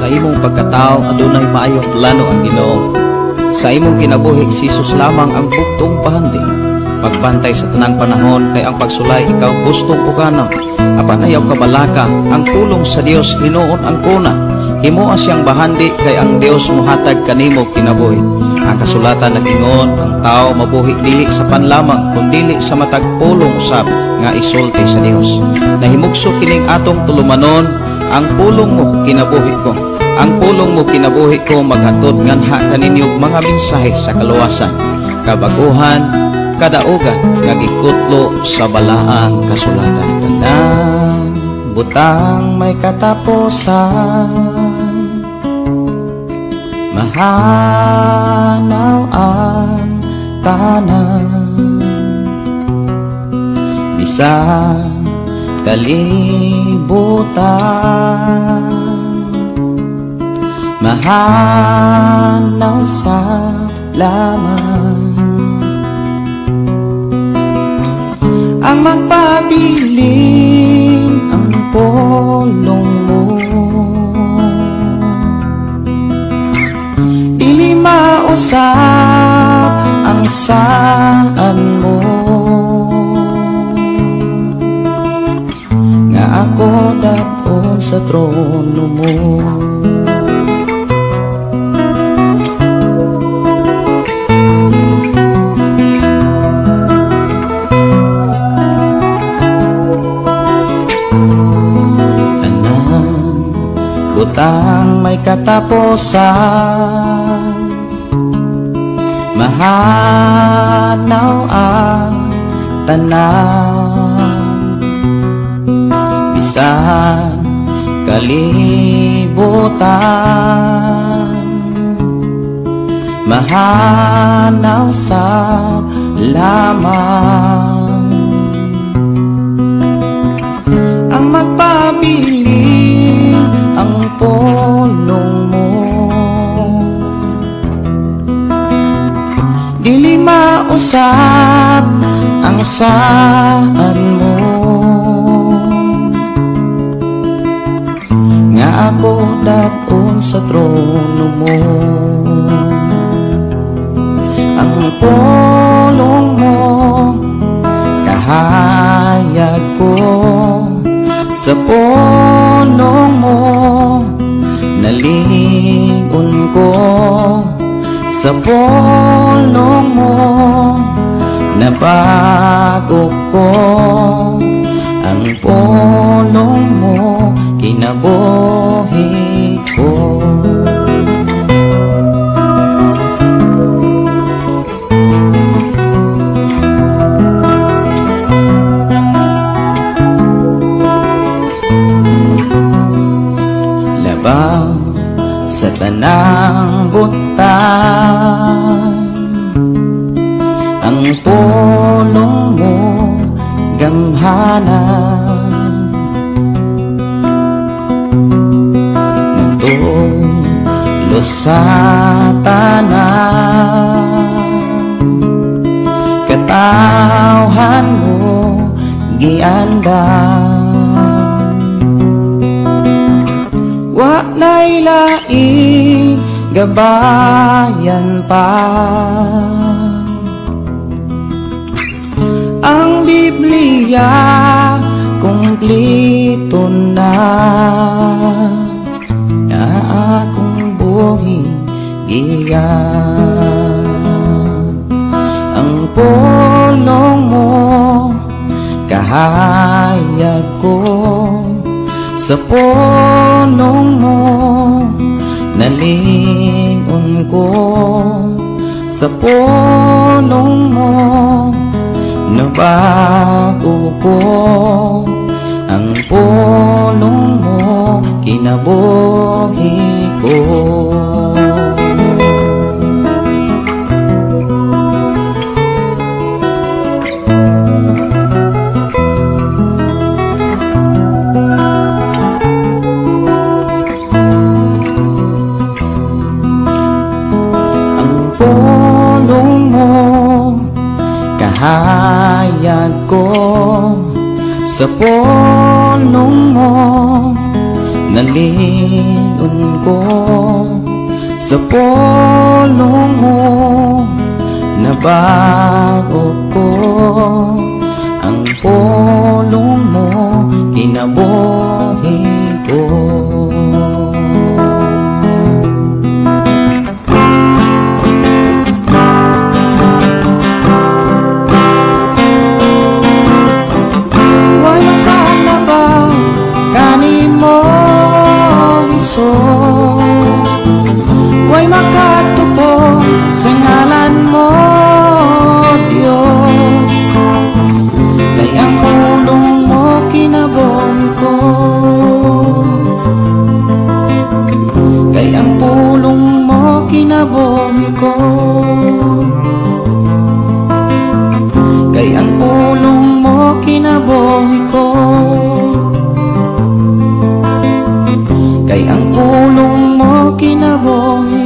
sa imong pagkatao adunay maayong plano ang Ginoo. Sa imong kinabuhi si Jesus lamang ang buktong pahandi. Pagbantay sa tanang panahon kay ang pagsulay ikaw gustong pukanang. Apan ayaw kabalaka ang tulong sa Dios hinuon ang kuna. Himuha siyang bahandi kay ang Dios mohatag kanimo kinabuhi. Ang kasulatan nagingon ang tao mabuhi dili sa panlamang kundi sa matag pulong usab nga isulti sa Dios. Nahimugso kining atong tulumanon ang pulong mo kinabuhi ko. Ang pulong mo kinabuhi ko maghatod nganha kaninyong mga mensahe sa kaluwasan, kabaguhan, kadaugan nga gikutlo sa balaang kasulatan. Tanang butang may katapusan, mahanaw ang tanan, bisan kalibutan, mahanaw sa laman. Ang magpabiling ang pulong mo, dili mausap ang saan mo, nga ako daon sa trono mo. Butang may katapusan, mahanaw ang tanan, bisan kalibutan, mahanaw sa lamang. Ang magpabiling ang pulong mo, dili mausap ang saan mo, nga ako daon sa trono mo. Ang pulong mo kahayag ko, sa pulong mo nalingon ko, sa pulong mo nabago ko. Ang pulong mo kinabuhi ko. Sa tanang butang, ang pulong mo gamhanan, nagtulo sa tanan, katawhan mo giandan. Wa na'y laing gabayan pa, ang Biblia kumplito na, na akong buhing giyan. Ang pulong mo kahayag ko, sa pulong mo nalingon ko, sa pulong mo nabago ko. Ang pulong mo kinabuhi ko. Kahayag ko, sa pulong mo Naliun ko sa pulong mo, nabago ko ang pulong mo, kinabuhi ko. Walang kalabaw kanimo Isus, way makatupo sa ngalan mo Dios, kay ang pulong mo kinabuhi ko, kay ang pulong mo kinabuhi ko, kay ang pulong mo kinabuhi ko, kay ang pulong mo kinabuhi